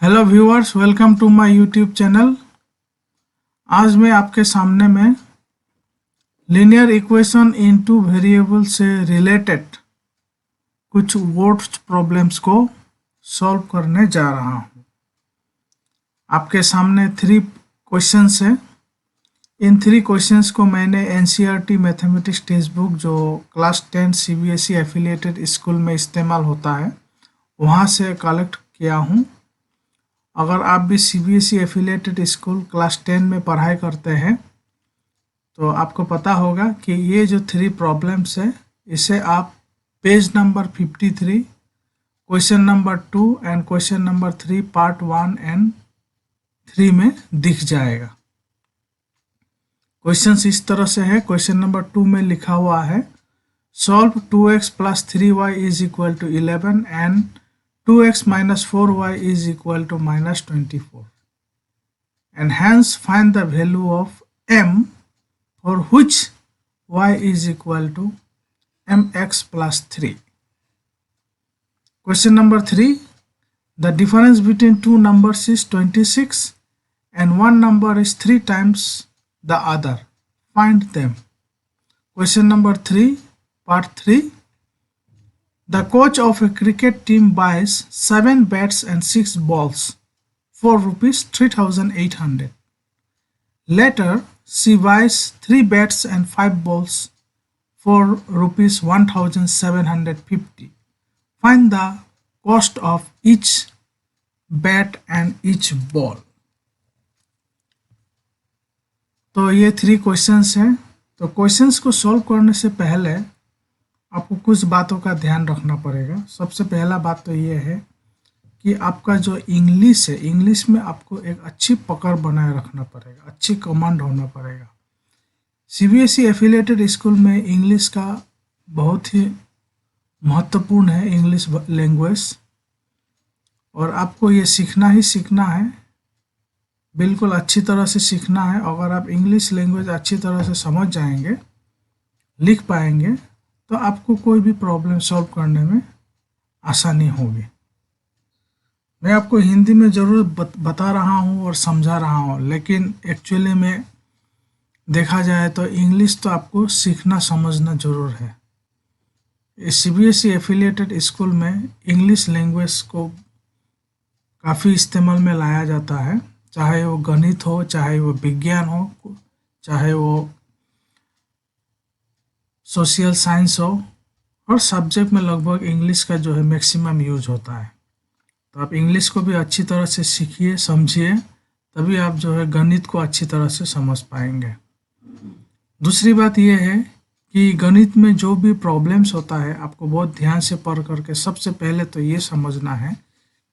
Hello viewers, welcome to my YouTube channel. आज मैं आपके सामने में linear equation in two variable से रिलेटेड कुछ वर्ड प्रॉब्लम्स को सॉल्व करने जा रहा हूँ। आपके सामने 3 क्वेश्चंस हैं। इन 3 क्वेश्चंस को मैंने एनसीईआरटी मैथमेटिक्स टेक्स्ट बुक जो क्लास 10 सीबीएसई एफिलिएटेड स्कूल में इस्तेमाल होता है वहाँ से कलेक्ट किया हूँ। अगर आप भी सीबीएसई एफिलिएटेड स्कूल क्लास 10 में पढ़ाई करते हैं तो आपको पता होगा कि ये जो 3 प्रॉब्लम्स है इसे आप page number 53, question number 2 and question number 3 part 1 and 3 में दिख जाएगा। क्वेश्चन इस तरह से है। क्वेश्चन नंबर 2 में लिखा हुआ है solve 2x plus 3y is equal to 11 and 2x minus 4y is equal to minus 24 and hence find the value of m for which y is equal to mx plus 3. Question number 3. The difference between two numbers is 26 and one number is 3 times the other. Find them. Question number 3, part 3. The coach of a cricket team buys 7 bats and 6 balls for rupees 3,800. Later, she buys 3 bats and 5 balls for rupees 1,750. Find the cost of each bat and each ball. तो ये 3 questions हैं। तो questions को solve करने से पहले आपको कुछ बातों का ध्यान रखना पड़ेगा। सबसे पहला बात तो ये है कि आपका जो इंग्लिश है, इंग्लिश में आपको एक अच्छी पकड़ बनाए रखना पड़ेगा, अच्छी कमांड होना पड़ेगा। सीबीएसई एफिलिएटेड स्कूल में इंग्लिश का बहुत ही महत्वपूर्ण है, इंग्लिश लैंग्वेज, और आपको ये सीखना ही सीखना है, बिल्कुल अच्छी तरह से सीखना है। अगर आप इंग्लिश लैंग्वेज अच्छी तरह से समझ जाएंगे, लिख पाएंगे, तो आपको कोई भी प्रॉब्लम सॉल्व करने में आसानी होगी। मैं आपको हिंदी में ज़रूर बता रहा हूँ और समझा रहा हूँ, लेकिन एक्चुअली में देखा जाए तो इंग्लिश तो आपको सीखना समझना ज़रूर है। सीबीएसई एफिलिएटेड स्कूल में इंग्लिश लैंग्वेज को काफ़ी इस्तेमाल में लाया जाता है, चाहे वो गणित हो, चाहे वो विज्ञान हो, चाहे वो सोशल साइंस हो, और सब्जेक्ट में लगभग इंग्लिश का जो है मैक्सिमम यूज होता है। तो आप इंग्लिश को भी अच्छी तरह से सीखिए, समझिए, तभी आप जो है गणित को अच्छी तरह से समझ पाएंगे। दूसरी बात यह है कि गणित में जो भी प्रॉब्लम्स होता है आपको बहुत ध्यान से पढ़ करके सबसे पहले तो ये समझना है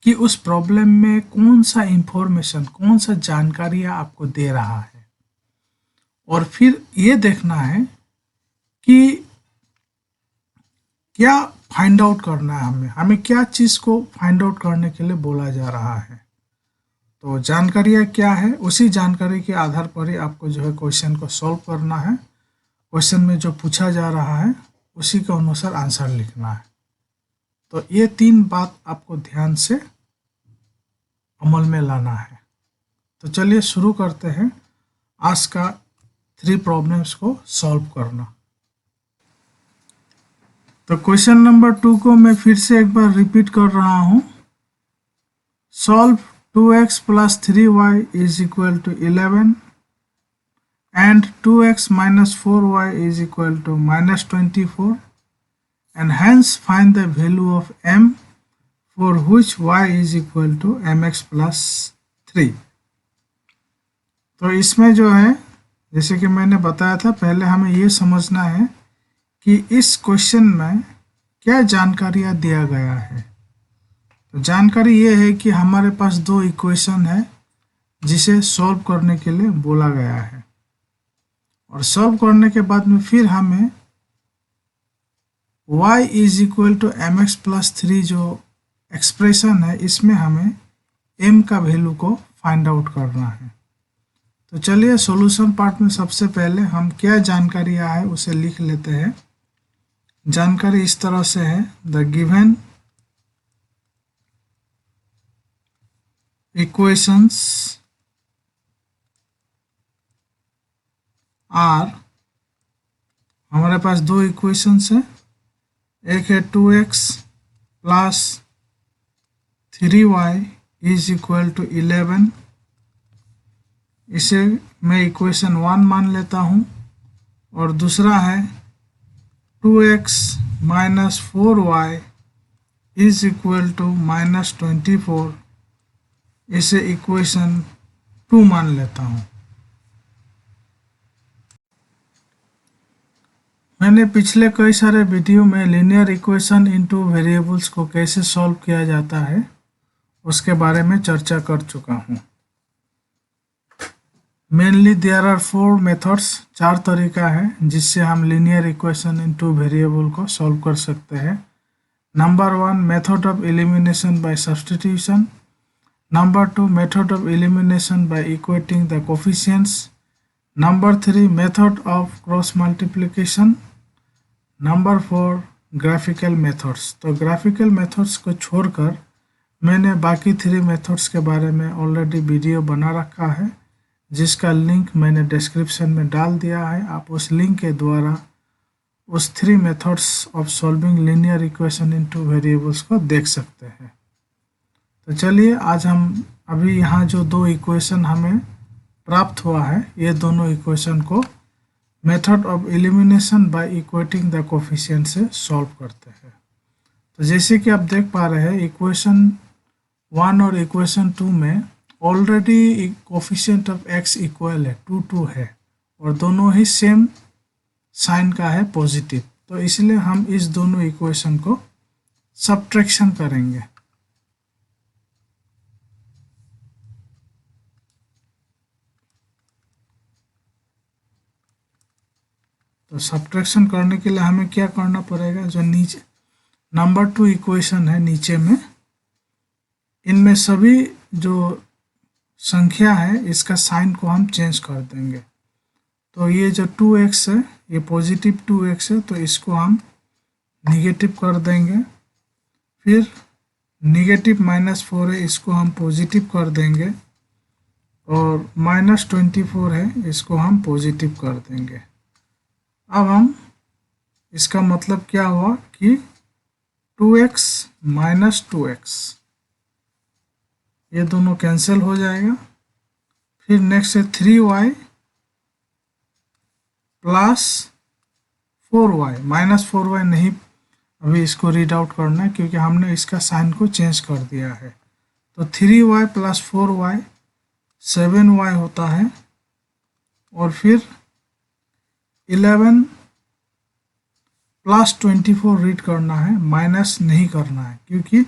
कि उस प्रॉब्लम में कौन सा इंफॉर्मेशन, कौन सा जानकारियाँ आपको दे रहा है, और फिर ये देखना है कि क्या फाइंड आउट करना है, हमें क्या चीज़ को फाइंड आउट करने के लिए बोला जा रहा है। तो जानकारियाँ क्या है, उसी जानकारी के आधार पर ही आपको जो है क्वेश्चन को सॉल्व करना है। क्वेश्चन में जो पूछा जा रहा है उसी के अनुसार आंसर लिखना है। तो ये 3 बात आपको ध्यान से अमल में लाना है। तो चलिए शुरू करते हैं आज का 3 प्रॉब्लम्स को सॉल्व करना। तो क्वेश्चन नंबर 2 को मैं फिर से एक बार रिपीट कर रहा हूँ। Solve 2x plus 3y is equal to 11 and 2x minus 4y is equal to minus 24 and hence find the value of m for which y is equal to mx plus 3। तो इसमें जो है, जैसे कि मैंने बताया था, पहले हमें ये समझना है कि इस क्वेश्चन में क्या जानकारियाँ दिया गया है। तो जानकारी ये है कि हमारे पास 2 इक्वेशन है जिसे सॉल्व करने के लिए बोला गया है, और सॉल्व करने के बाद में फिर हमें y is equal to mx plus 3 जो एक्सप्रेशन है इसमें हमें m का वैल्यू को फाइंड आउट करना है। तो चलिए सॉल्यूशन पार्ट में सबसे पहले हम क्या जानकारियाँ है उसे लिख लेते हैं। जानकारी इस तरह से है, द गिवन इक्वेशंस आर, हमारे पास दो इक्वेशंस है, एक है 2x plus 3y is equal to 11, इसे मैं इक्वेशन 1 मान लेता हूँ, और दूसरा है 2x minus 4y is equal to minus 24, इसे इक्वेशन 2 मान लेता हूँ। मैंने पिछले कई सारे वीडियो में लीनियर इक्वेशन इनटू वेरिएबल्स को कैसे सॉल्व किया जाता है उसके बारे में चर्चा कर चुका हूँ। मेनली देयर आर 4 मेथड्स, 4 तरीका है जिससे हम लीनियर इक्वेशन इनटू वेरिएबल को सॉल्व कर सकते हैं। Number 1 method of elimination by substitution, number 2 method of elimination by equating the coefficients, number 3 method of cross multiplication, number 4 graphical methods. तो graphical methods को छोड़कर मैंने बाकी 3 मेथड्स के बारे में ऑलरेडी वीडियो बना रखा है, जिसका लिंक मैंने डिस्क्रिप्शन में डाल दिया है। आप उस लिंक के द्वारा उस 3 methods of solving linear equation into variables को देख सकते हैं। तो चलिए आज हम अभी यहाँ जो 2 इक्वेशन हमें प्राप्त हुआ है, ये दोनों इक्वेशन को method of elimination by equating the coefficient से सॉल्व करते हैं। तो जैसे कि आप देख पा रहे हैं, इक्वेशन 1 और इक्वेशन 2 में already coefficient of x equal है 2 है, और दोनों ही सेम साइन का है पॉजिटिव, तो इसलिए हम इस दोनों इक्वेशन को सब्ट्रैक्शन करेंगे। तो सब्ट्रैक्शन करने के लिए हमें क्या करना पड़ेगा, जो नीचे नंबर 2 इक्वेशन है नीचे में, इनमें सभी जो संख्या है इसका साइन को हम चेंज कर देंगे। तो ये जो 2x है ये पॉजिटिव 2x है, तो इसको हम निगेटिव कर देंगे। फिर निगेटिव -4 है, इसको हम पॉजिटिव कर देंगे, और -24 है, इसको हम पॉजिटिव कर देंगे। अब हम इसका मतलब क्या हुआ कि 2x माइनस 2x ये दोनों कैंसिल हो जाएगा। फिर नेक्स्ट है 3y प्लस 4y, -4y नहीं, अभी इसको रीड आउट करना है क्योंकि हमने इसका साइन को चेंज कर दिया है। तो 3y प्लस 4y 7y होता है, और फिर 11 प्लस 24 रीड करना है, माइनस नहीं करना है क्योंकि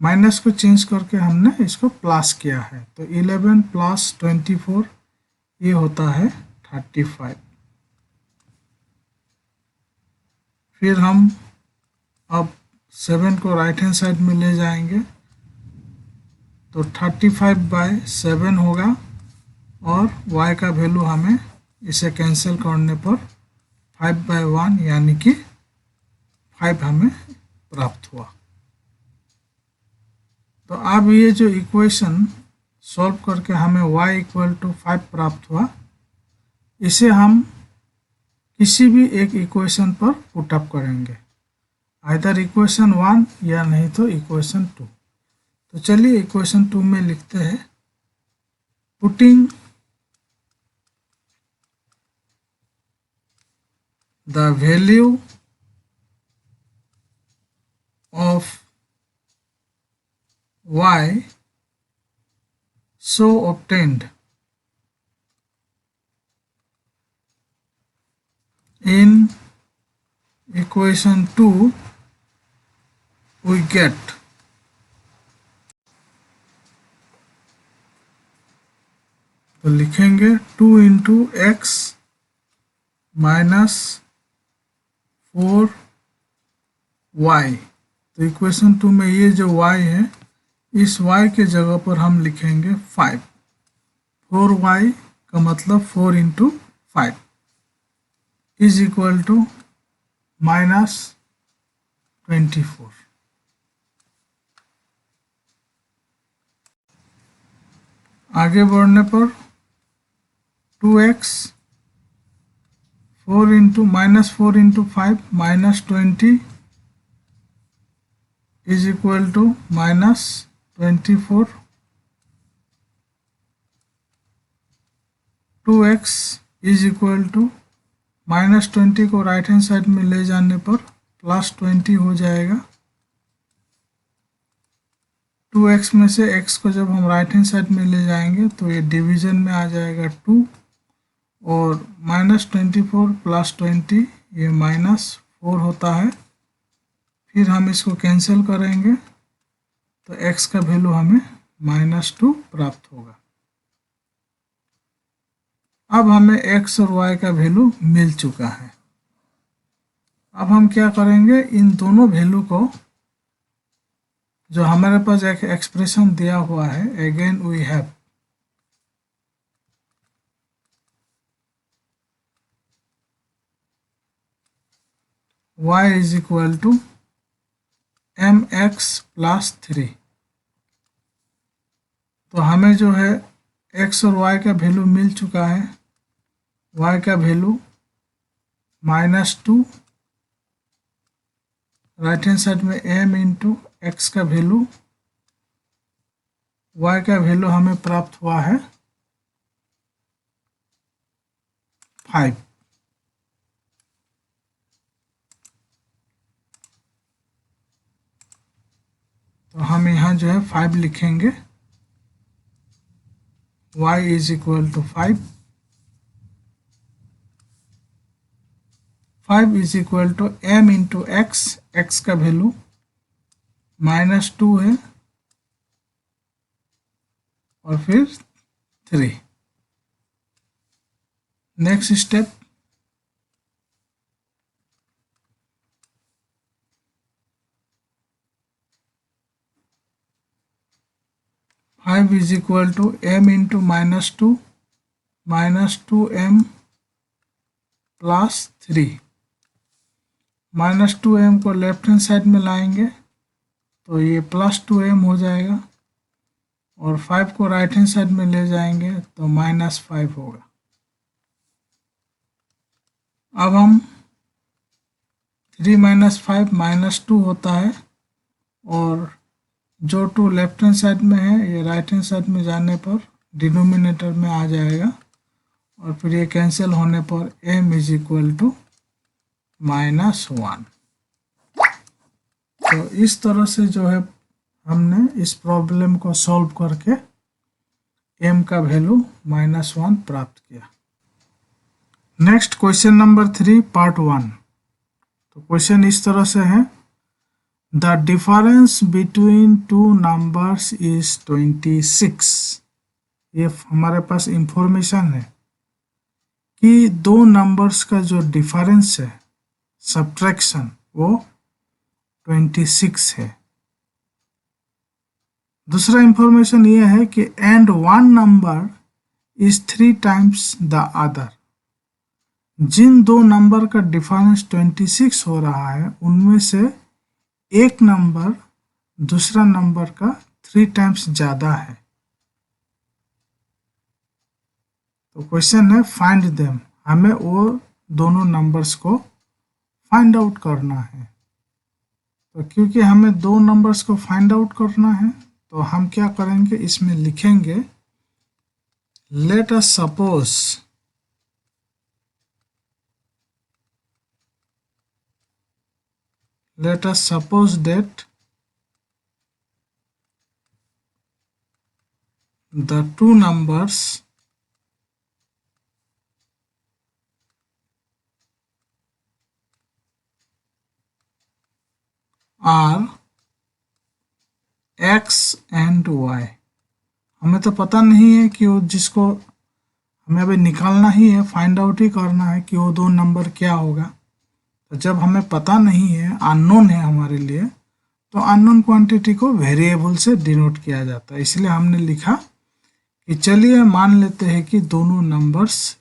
माइनस को चेंज करके हमने इसको प्लस किया है। तो 11 प्लस 24 ये होता है 35। फिर हम अब 7 को राइट हैंड साइड में ले जाएंगे, तो 35/7 होगा, और y का वैल्यू हमें इसे कैंसिल करने पर 5/1 यानी कि 5 हमें प्राप्त हुआ। तो अब ये जो इक्वेशन सॉल्व करके हमें y इक्वल टू 5 प्राप्त हुआ, इसे हम किसी भी एक इक्वेशन पर पुट अप करेंगे, आइदर इक्वेशन 1 या नहीं तो इक्वेशन 2। तो चलिए इक्वेशन 2 में लिखते हैं, putting the value of y so obtained in equation 2 we get तो लिखेंगे 2 इंटू एक्स माइनस 4y। तो इक्वेशन 2 में ये जो y है, इस y के जगह पर हम लिखेंगे 5। 4y का मतलब 4 इंटू 5 इज इक्वल टू -24। आगे बढ़ने पर 2x 4 into -4 × 5 -20 is equal to -24। 2x is equal to -20 को राइट हैंड साइड में ले जाने पर +20 हो जाएगा। 2x में से x को जब हम राइट हैंड साइड में ले जाएंगे तो ये डिवीजन में आ जाएगा 2, और -24 + 20 ये -4 होता है। फिर हम इसको कैंसिल करेंगे तो x का वैल्यू हमें -2 प्राप्त होगा। अब हमें x और y का वैल्यू मिल चुका है। अब हम क्या करेंगे, इन दोनों वैल्यू को जो हमारे पास एक एक्सप्रेशन दिया हुआ है, again we have y is equal to mx + 3। तो हमें जो है x और y का वैल्यू मिल चुका है। y का वैल्यू -2, राइट हैंड साइड में m इंटू x का वैल्यू, y का वैल्यू हमें प्राप्त हुआ है 5। तो हम यहाँ जो है 5 लिखेंगे, y is equal to 5। 5 is equal to m into x, x का वैल्यू -2 है, और फिर 3। Next step, five is equal to m into -2, -2m + 3। -2m को लेफ्ट हैंड साइड में लाएंगे तो ये +2m हो जाएगा, और 5 को राइट हैंड साइड में ले जाएंगे तो -5 होगा। अब हम 3 - 5 -2 होता है, और जो 2 लेफ्ट हैंड साइड में है ये राइट हैंड साइड में जाने पर डिनोमिनेटर में आ जाएगा, और फिर ये कैंसिल होने पर m इज इक्वल टू -1। तो इस तरह से जो है हमने इस प्रॉब्लम को सॉल्व करके m का वैल्यू -1 प्राप्त किया। Next question number 3 part 1। तो क्वेश्चन इस तरह से है, the difference between 2 numbers is 26। ये हमारे पास इंफॉर्मेशन है कि 2 नंबर्स का जो डिफरेंस है, सब्ट्रैक्शन, वो 26 है। दूसरा इंफॉर्मेशन ये है कि and 1 number is 3 times the other. जिन 2 नंबर का डिफरेंस 26 हो रहा है उनमें से एक नंबर दूसरा नंबर का 3 टाइम्स ज़्यादा है। तो क्वेश्चन है फाइंड देम, हमें वो दोनों नंबर्स को फाइंड आउट करना है। तो क्योंकि हमें 2 नंबर्स को फाइंड आउट करना है तो हम क्या करेंगे, इसमें लिखेंगे let us suppose that the 2 numbers are x and y। हमें तो पता नहीं है कि वो, जिसको हमें अभी निकालना ही है, फाइंड आउट ही करना है कि वो 2 नंबर क्या होगा। तो जब हमें पता नहीं है, अननोन है हमारे लिए, तो अननोन क्वांटिटी को वेरिएबल से डिनोट किया जाता है। इसलिए हमने लिखा कि चलिए मान लेते हैं कि दोनों नंबर्स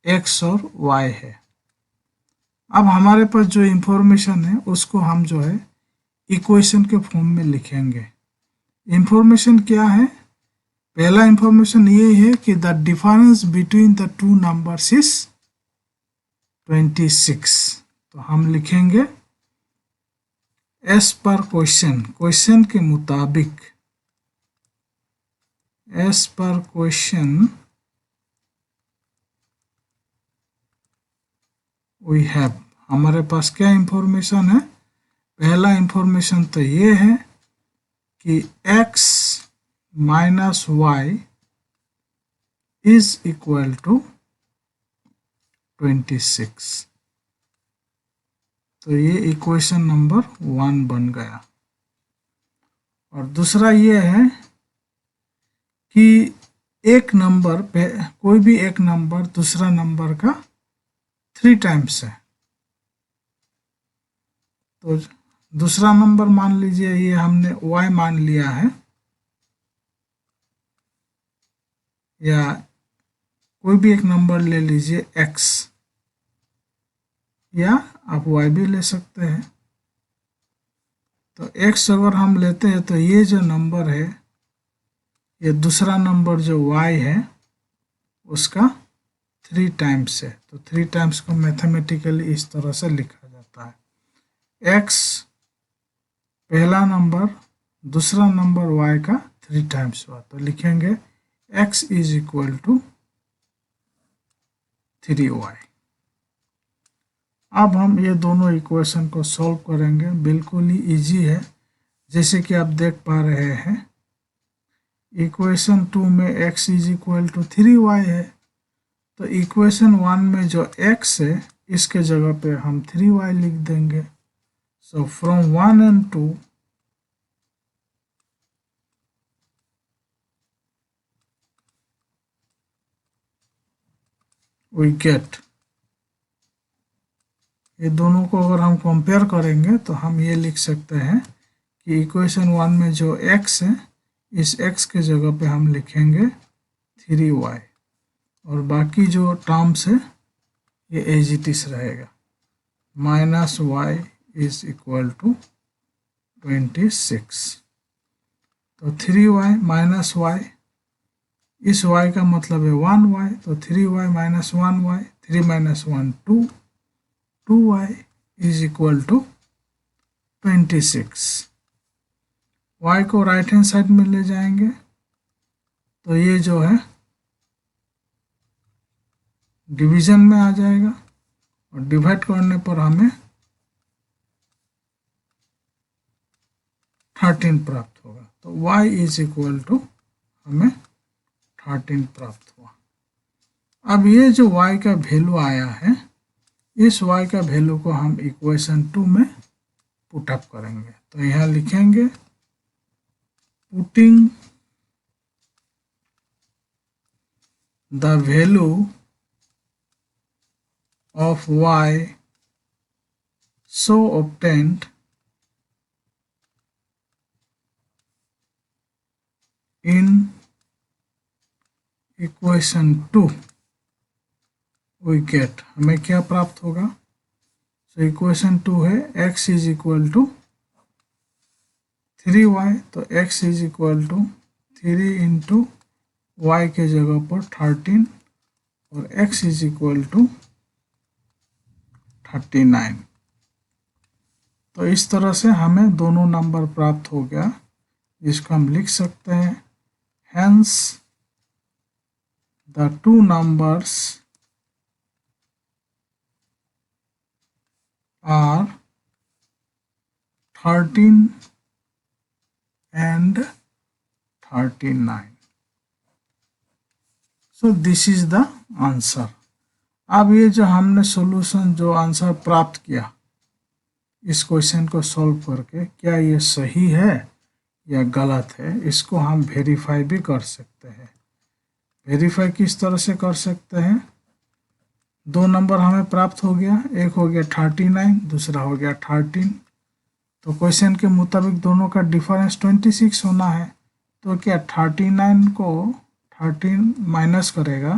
x और y है। अब हमारे पास जो इंफॉर्मेशन है उसको हम जो है इक्वेशन के फॉर्म में लिखेंगे। इंफॉर्मेशन क्या है पहला इंफॉर्मेशन ये है कि the difference between the two numbers is 26। तो हम लिखेंगे एस पर क्वेश्चन के मुताबिक, एस पर क्वेश्चन वी हैव, हमारे पास क्या इंफॉर्मेशन है? पहला इंफॉर्मेशन तो ये है कि x minus y is equal to 26। तो ये इक्वेशन नंबर 1 बन गया। और दूसरा ये है कि एक नंबर पे, कोई भी एक नंबर दूसरा नंबर का 3 टाइम्स है। तो दूसरा नंबर मान लीजिए, ये हमने y मान लिया है, या कोई भी एक नंबर ले लीजिए x, या आप y भी ले सकते हैं। तो x अगर हम लेते हैं तो ये जो नंबर है, ये दूसरा नंबर जो y है उसका 3 टाइम्स है। तो 3 टाइम्स को मैथमेटिकली इस तरह से लिखा जाता है, x पहला नंबर दूसरा नंबर y का 3 टाइम्स हुआ। तो लिखेंगे x is equal to 3y। अब हम ये दोनों इक्वेशन को सॉल्व करेंगे, बिल्कुल ही इजी है। जैसे कि आप देख पा रहे हैं, इक्वेशन 2 में x is equal to 3y है, तो इक्वेशन 1 में जो x है इसके जगह पे हम 3y लिख देंगे। So from 1 and 2 we get, ये दोनों को अगर हम कंपेयर करेंगे तो हम ये लिख सकते हैं कि इक्वेशन 1 में जो x है, इस x के जगह पे हम लिखेंगे 3y, और बाकी जो टर्म्स है ये एज इट इज रहेगा। Minus y is equal to 26। तो 3y माइनस y, इस y का मतलब है 1y, तो 3y minus 1y, 3 minus 1 2, 2y is equal to 26। y को राइट हैंड साइड में ले जाएंगे तो ये जो है डिवीजन में आ जाएगा, और डिवाइड करने पर हमें 13 प्राप्त होगा। तो y इज इक्वल टू हमें 13 प्राप्त हुआ। अब ये जो y का वैल्यू आया है, इस y का वैल्यू को हम इक्वेशन 2 में पुट अप करेंगे। तो यहाँ लिखेंगे putting the value of y so obtained in equation 2 we get, हमें क्या प्राप्त होगा? तो इक्वेशन 2 है x is equal to 3y, तो x is equal to 3 into y के जगह पर 13, और x इज इक्वल टू 39। तो इस तरह से हमें दोनों नंबर प्राप्त हो गया, जिसको हम लिख सकते हैं hence the two numbers are 13 and 39। So this is the answer. अब ये जो हमने सॉल्यूशन, जो आंसर प्राप्त किया इस क्वेश्चन को सॉल्व करके, क्या ये सही है या गलत है, इसको हम वेरीफाई भी कर सकते हैं। वेरीफाई किस तरह से कर सकते हैं? दो नंबर हमें प्राप्त हो गया, एक हो गया 39, दूसरा हो गया 13। तो क्वेश्चन के मुताबिक दोनों का डिफरेंस 26 होना है। तो क्या 39 को 13 माइनस करेगा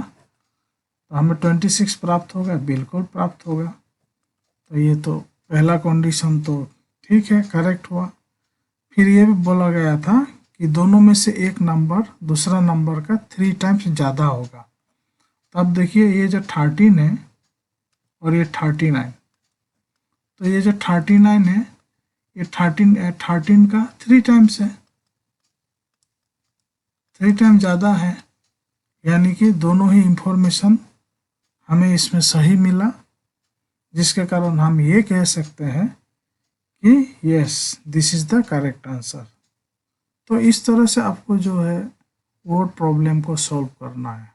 तो हमें 26 प्राप्त होगा? बिल्कुल प्राप्त होगा। तो ये तो पहला कंडीशन तो ठीक है, करेक्ट हुआ। फिर ये भी बोला गया था कि दोनों में से एक नंबर दूसरा नंबर का 3 टाइम्स ज़्यादा होगा। तब देखिए ये जो 13 है और ये 39, तो ये जो 39 है ये 13 का 3 टाइम्स है, 3 टाइम ज़्यादा है, यानी कि दोनों ही इंफॉर्मेशन हमें इसमें सही मिला, जिसके कारण हम ये कह सकते हैं कि yes this is the correct answer. तो इस तरह से आपको जो है वर्ड प्रॉब्लम को सॉल्व करना है।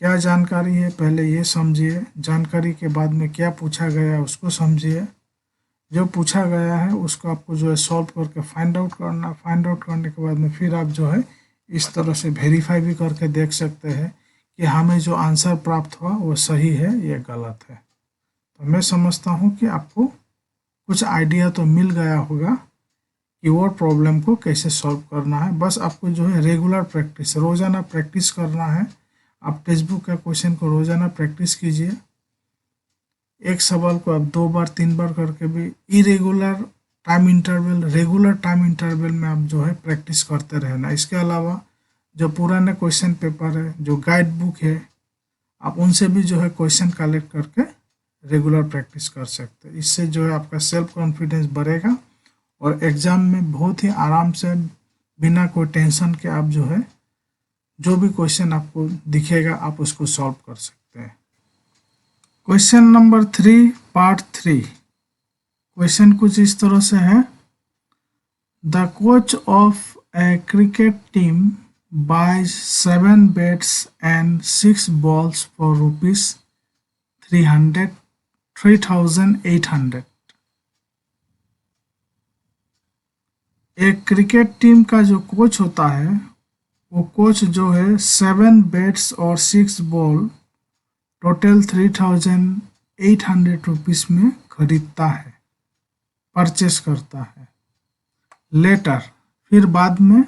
क्या जानकारी है पहले ये समझिए, जानकारी के बाद में क्या पूछा गया उसको समझिए, जो पूछा गया है उसको आपको जो है सॉल्व करके फाइंड आउट करना, फाइंड आउट करने के बाद में फिर आप जो है इस तरह से वेरीफाई भी करके देख सकते हैं कि हमें जो आंसर प्राप्त हुआ वो सही है या गलत है। तो मैं समझता हूँ कि आपको कुछ आइडिया तो मिल गया होगा कि वर्ड प्रॉब्लम को कैसे सॉल्व करना है। बस आपको जो है रेगुलर प्रैक्टिस, रोज़ाना प्रैक्टिस करना है। आप टेक्स्ट बुक का क्वेश्चन को रोज़ाना प्रैक्टिस कीजिए, एक सवाल को आप 2 बार 3 बार करके भी irregular time interval regular time interval में आप जो है प्रैक्टिस करते रहना। इसके अलावा जो पुराने क्वेश्चन पेपर है, जो गाइड बुक है, आप उनसे भी जो है क्वेश्चन कलेक्ट करके रेगुलर प्रैक्टिस कर सकते हैं। इससे जो है आपका सेल्फ कॉन्फिडेंस बढ़ेगा और एग्ज़ाम में बहुत ही आराम से बिना कोई टेंशन के आप जो है जो भी क्वेश्चन आपको दिखेगा आप उसको सॉल्व कर सकते हैं। क्वेश्चन नंबर 3 पार्ट 3, क्वेश्चन कुछ इस तरह से है। The coach of A cricket team buys 7 bats and 6 balls for ₹3,800। एक क्रिकेट टीम का जो कोच होता है वो कोच जो है 7 बैट्स और 6 बॉल टोटल ₹3,800 में खरीदता है, परचेस करता है। लेटर फिर बाद में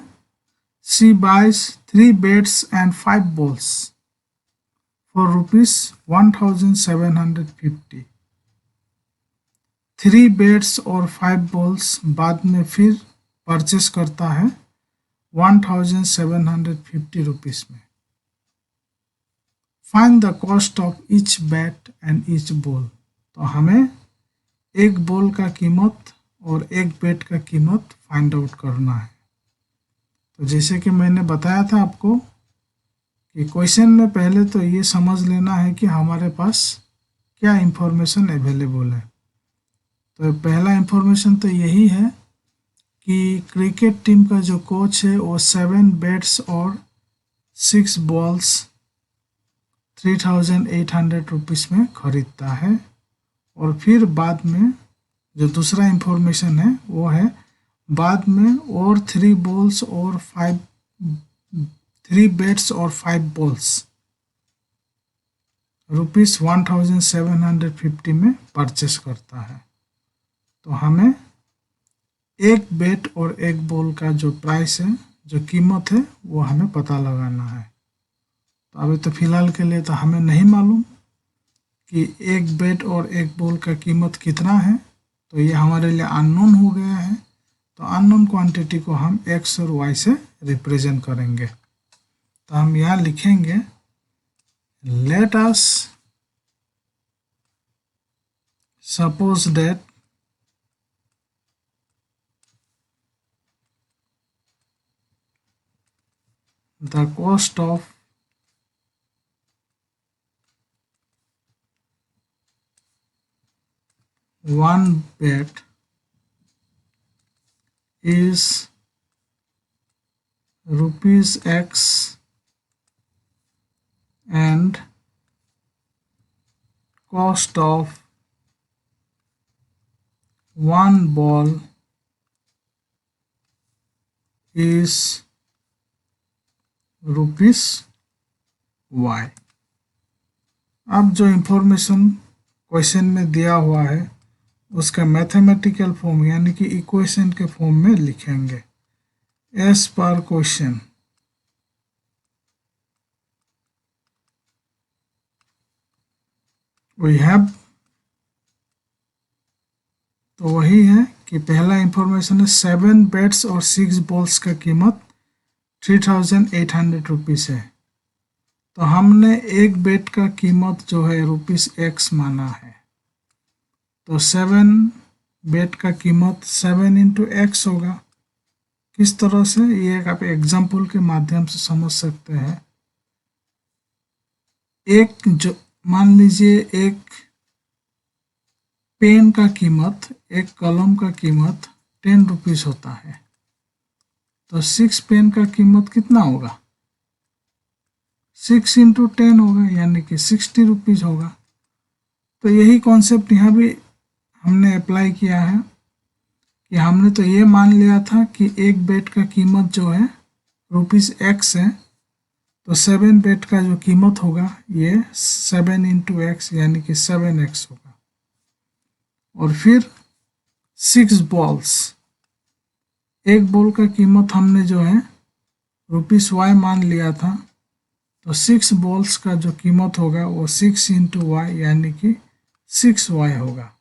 she buys 3 bats and 5 balls for ₹1,750। 3 bats और 5 बॉल्स बाद में फिर परचेस करता है ₹1,750 में। Find the cost of each bat and each ball. तो हमें एक बॉल का कीमत और एक बैट का कीमत फाइंड आउट करना है। तो जैसे कि मैंने बताया था आपको कि क्वेश्चन में पहले तो ये समझ लेना है कि हमारे पास क्या इंफॉर्मेशन अवेलेबल है। तो पहला इंफॉर्मेशन तो यही है कि क्रिकेट टीम का जो कोच है वो 7 बैट्स और 6 बॉल्स ₹3,800 में खरीदता है। और फिर बाद में जो दूसरा इंफॉर्मेशन है वो है बाद में और 3 बैट्स और 5 बॉल्स ₹1,750 में परचेस करता है। तो हमें एक बैट और एक बॉल का जो प्राइस है, जो कीमत है, वो हमें पता लगाना है। तो अभी तो फिलहाल के लिए तो हमें नहीं मालूम कि एक बैट और एक बॉल का कीमत कितना है, तो ये हमारे लिए अननोन हो गया है। तो अननोन क्वांटिटी को हम एक्स और वाई से रिप्रेजेंट करेंगे। तो हम यहाँ लिखेंगे let us suppose that the cost of one bat is ₹X and cost of one ball is ₹Y। अब जो इंफॉर्मेशन क्वेश्चन में दिया हुआ है उसका मैथमेटिकल फॉर्म यानी कि इक्वेशन के फॉर्म में लिखेंगे। As per question we have, तो वही है कि पहला इंफॉर्मेशन है 7 बैट्स और 6 बॉल्स का कीमत 3800 रुपीज़ है। तो हमने एक बैट का कीमत जो है ₹X माना है। तो 7 बैट का कीमत 7 इंटू एक्स होगा। किस तरह से, ये एक आप एग्जाम्पल के माध्यम से समझ सकते हैं। एक जो मान लीजिए एक पेन का कीमत, एक कलम का कीमत 10 रुपीज़ होता है, तो 6 पेन का कीमत कितना होगा? 6 इंटू 10 होगा, यानी कि 60 रुपीज़ होगा। तो यही कॉन्सेप्ट यहाँ भी हमने अप्लाई किया है कि हमने तो ये मान लिया था कि एक बैट का कीमत जो है ₹X है, तो 7 बैट का जो कीमत होगा ये 7 इंटू एक्स यानी कि 7x होगा। और फिर 6 बॉल्स, एक बॉल का कीमत हमने जो है ₹Y मान लिया था, तो 6 बॉल्स का जो कीमत होगा वो 6 इंटू Y यानी कि 6Y होगा।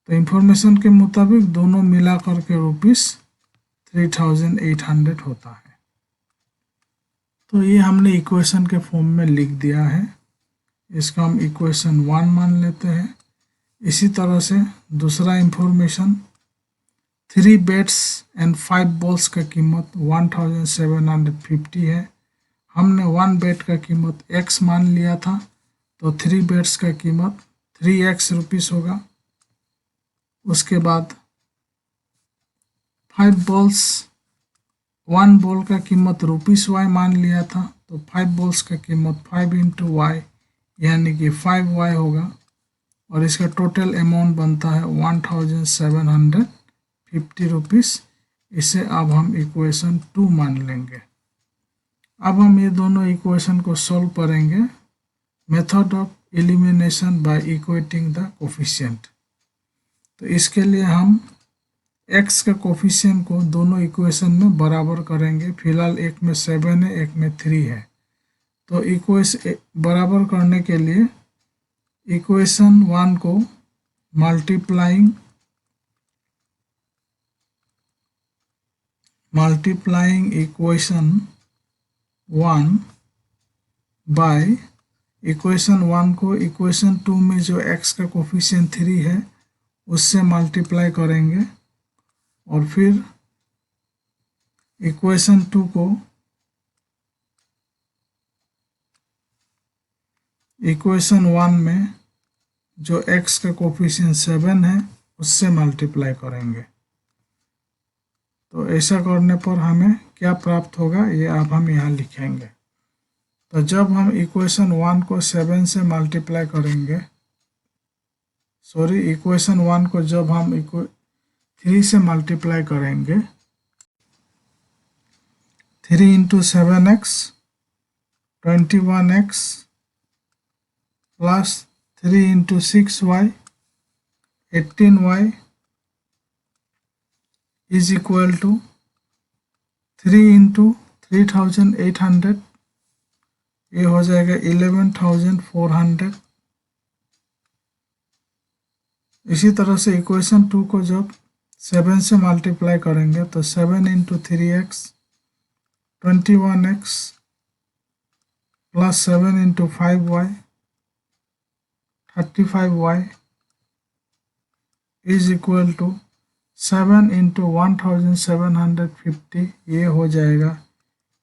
तो इंफॉर्मेशन के मुताबिक दोनों मिला करके ₹3800 होता है। तो ये हमने इक्वेशन के फॉर्म में लिख दिया है, इसका हम इक्वेशन 1 मान लेते हैं। इसी तरह से दूसरा इंफॉर्मेशन 3 बैट्स एंड 5 बॉल्स का कीमत 1750 है। हमने 1 बैट का कीमत X मान लिया था, तो 3 बैट्स का कीमत 3X रुपीज़ होगा। उसके बाद 5 बॉल्स, 1 बॉल का कीमत ₹Y मान लिया था, तो 5 बॉल्स का कीमत 5 इंटू Y यानी कि 5Y होगा। और इसका टोटल अमाउंट बनता है 1750 रुपीज़। इसे अब हम इक्वेशन 2 मान लेंगे। अब हम ये दोनों इक्वेशन को सॉल्व करेंगे method of elimination by equating the coefficient. तो इसके लिए हम x का कोफिशिएंट को दोनों इक्वेशन में बराबर करेंगे। फिलहाल एक में 7 है, एक में 3 है। तो इक्वेशन बराबर करने के लिए इक्वेशन 1 को मल्टीप्लाइंग इक्वेशन 1 बाय इक्वेशन 1 को इक्वेशन 2 में जो x का कोफिशिएंट 3 है उससे मल्टीप्लाई करेंगे, और फिर इक्वेशन 2 को इक्वेशन 1 में जो x का कोफिशिएंट 7 है उससे मल्टीप्लाई करेंगे। तो ऐसा करने पर हमें क्या प्राप्त होगा ये अब हम यहाँ लिखेंगे। तो जब हम इक्वेशन 1 को 7 से मल्टीप्लाई करेंगे, इक्वेशन 1 को जब हम 3 से मल्टीप्लाई करेंगे, 3 into 7x 21x plus 3 into 6y 18y is equal to 3 into 3800, ये हो जाएगा 11400। इसी तरह से इक्वेशन 2 को जब 7 से मल्टीप्लाई करेंगे तो 7 into 3x 21x plus 7 into 5y 35y is equal to 7 into 1750, ये हो जाएगा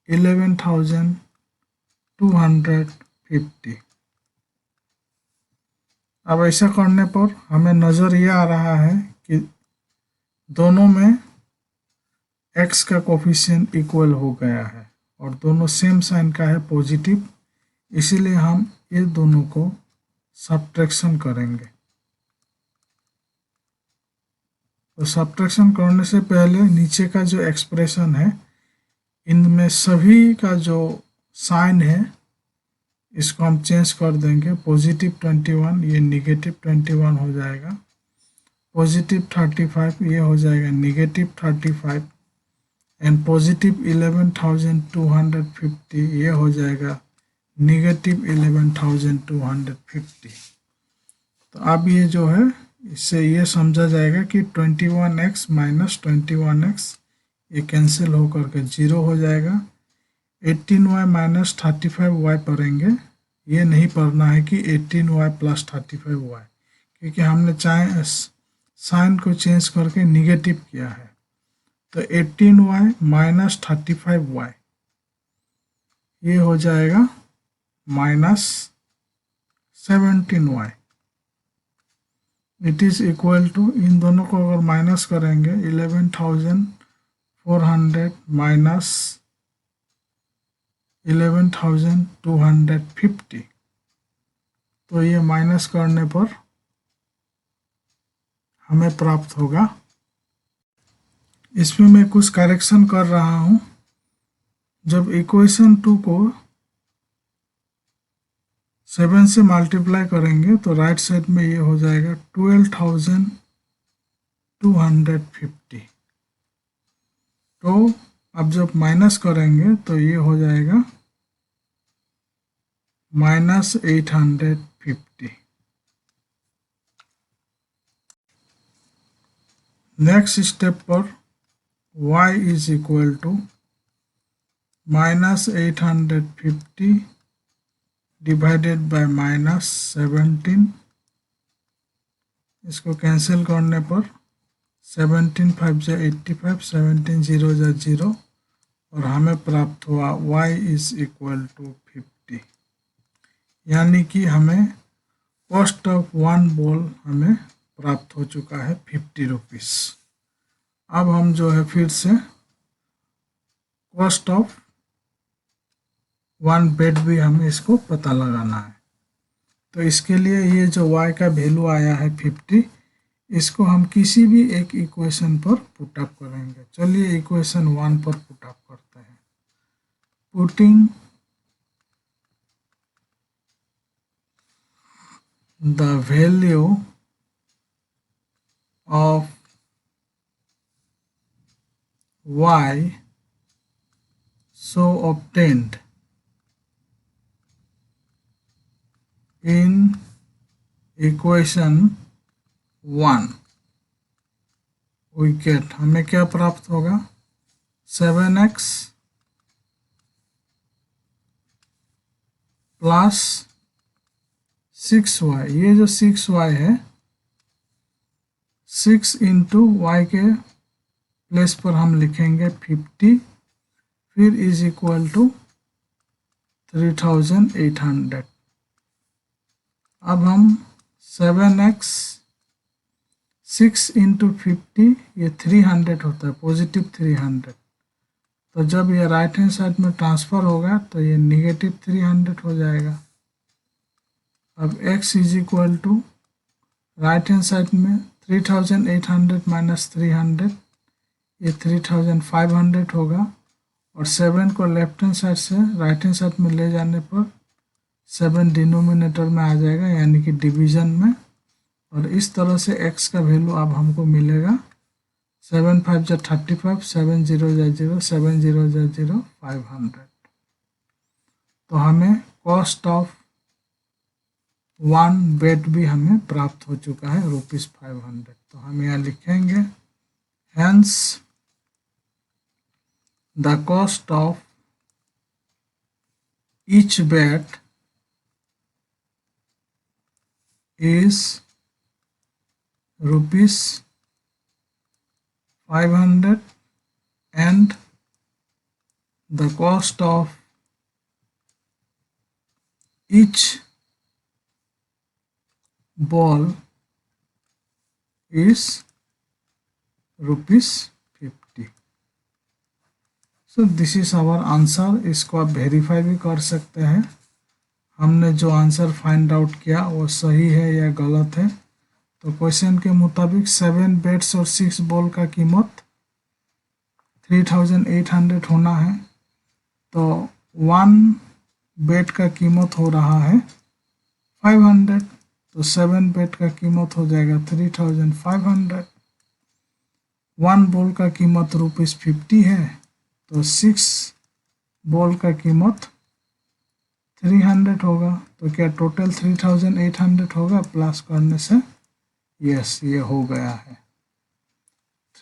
11250। अब ऐसा करने पर हमें नज़र ये आ रहा है कि दोनों में x का कोफिशिएंट इक्वल हो गया है और दोनों सेम साइन का है, पॉजिटिव। इसीलिए हम ये दोनों को सब्ट्रैक्शन करेंगे। तो सब्ट्रैक्शन करने से पहले नीचे का जो एक्सप्रेशन है इनमें सभी का जो साइन है इसको हम चेंज कर देंगे। पॉजिटिव 21 ये नेगेटिव 21 हो जाएगा, पॉजिटिव 35 ये हो जाएगा नेगेटिव 35, एंड पॉजिटिव 11250 ये हो जाएगा नेगेटिव 11250। तो अब ये जो है इससे ये समझा जाएगा कि 21x माइनस 21x ये कैंसिल होकर के 0 हो जाएगा। 18y माइनस 35y पढ़ेंगे, ये नहीं पढ़ना है कि 18y प्लस 35y, क्योंकि हमने चाहे साइन को चेंज करके निगेटिव किया है। तो 18y माइनस 35y ये हो जाएगा minus 17y। It is equal to, इन दोनों को अगर माइनस करेंगे 11,400 माइनस 11,250, तो ये माइनस करने पर हमें प्राप्त होगा। इसमें मैं कुछ करेक्शन कर रहा हूँ। जब इक्वेशन 2 को 7 से मल्टीप्लाई करेंगे तो राइट साइड में ये हो जाएगा 12,250। तो अब जब माइनस करेंगे तो ये हो जाएगा माइनस 850। नेक्स्ट स्टेप पर y is equal to minus 850 divided by minus 17। इसको कैंसिल करने पर 17 5 जा 85, 17 0 जा 0 और हमें प्राप्त हुआ y इज इक्वल टू 50। यानी कि हमें कॉस्ट ऑफ 1 बॉल हमें प्राप्त हो चुका है 50 रुपीज़। अब हम जो है फिर से कॉस्ट ऑफ 1 बेड भी हमें इसको पता लगाना है। तो इसके लिए ये जो y का वैल्यू आया है 50, इसको हम किसी भी एक इक्वेशन पर पुट अप करेंगे। चलिए इक्वेशन 1 पर पुट अप करते हैं। Putting the value of y so obtained in equation 1, we get, हमें क्या प्राप्त होगा 7x प्लस 6y। ये जो 6y है 6 इंटू वाई के प्लेस पर हम लिखेंगे 50, फिर इज इक्वल टू 3,800। अब हम 7x 6 इंटू 50 ये 300 होता है, पॉजिटिव 300। तो जब ये राइट हैंड साइड में ट्रांसफ़र होगा तो ये निगेटिव 300 हो जाएगा। अब x is equal to right hand side में 3,800 माइनस 300 ये 3,500 होगा, और 7 को लेफ्ट हैंड साइड से राइट हैंड साइड में ले जाने पर 7 डिनोमिनेटर में आ जाएगा, यानी कि डिवीजन में। और इस तरह से x का वैल्यू अब हमको मिलेगा 7 5 जा 35, 7 0 जा 0, 7 0 जा 0, 500। तो हमें कॉस्ट ऑफ 1 बेड भी हमें प्राप्त हो चुका है ₹500। तो हम यहाँ लिखेंगे hence the cost of each bed is ₹500 and the cost of each ball is ₹50। So this is our answer. इसको आप वेरीफाई भी कर सकते हैं, हमने जो आंसर फाइंड आउट किया वो सही है या गलत है। तो क्वेश्चन के मुताबिक 7 बेड्स और 6 बॉल का कीमत 3,800 होना है। तो 1 बेड का कीमत हो रहा है 500, तो 7 बेड का कीमत हो जाएगा 3,500। 1 बॉल का कीमत ₹50 है, तो 6 बॉल का कीमत 300 होगा। तो क्या टोटल 3,800 होगा, प्लस करने से यस, ये हो गया है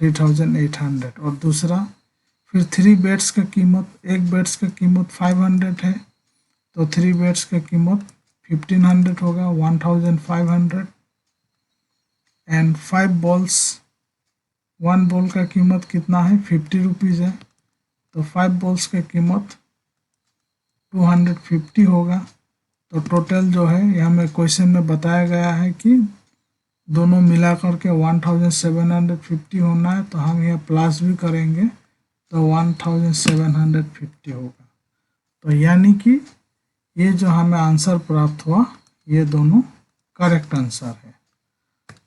3800। और दूसरा फिर 3 बेड्स का कीमत, एक बेड्स का कीमत 500 है, तो 3 बेड्स का कीमत 1500 होगा, 1500। एंड 5 बॉल्स, 1 बॉल का कीमत कितना है, 50 रुपीज़ है, तो 5 बॉल्स का कीमत 250 होगा। तो टोटल जो है यहाँ में क्वेश्चन में बताया गया है कि दोनों मिलाकर के 1750 होना है, तो हम यहाँ प्लस भी करेंगे तो 1750 होगा। तो यानी कि ये जो हमें आंसर प्राप्त हुआ ये दोनों करेक्ट आंसर है।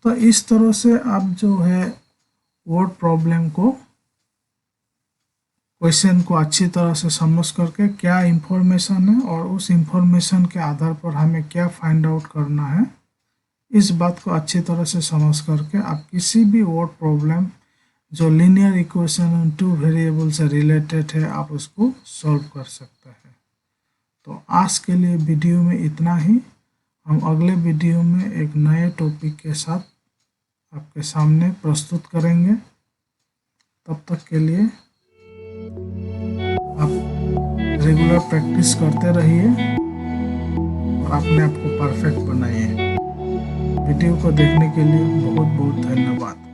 तो इस तरह से आप जो है वर्ड प्रॉब्लम को, क्वेश्चन को अच्छी तरह से समझ करके क्या इंफॉर्मेशन है और उस इंफॉर्मेशन के आधार पर हमें क्या फाइंड आउट करना है, इस बात को अच्छी तरह से समझ करके आप किसी भी वर्ड प्रॉब्लम जो लीनियर इक्वेशन 2 वेरिएबल से रिलेटेड है आप उसको सॉल्व कर सकते हैं। तो आज के लिए वीडियो में इतना ही। हम अगले वीडियो में एक नए टॉपिक के साथ आपके सामने प्रस्तुत करेंगे। तब तक के लिए आप रेगुलर प्रैक्टिस करते रहिए और अपने आप को परफेक्ट बनाइए। वीडियो को देखने के लिए बहुत बहुत धन्यवाद।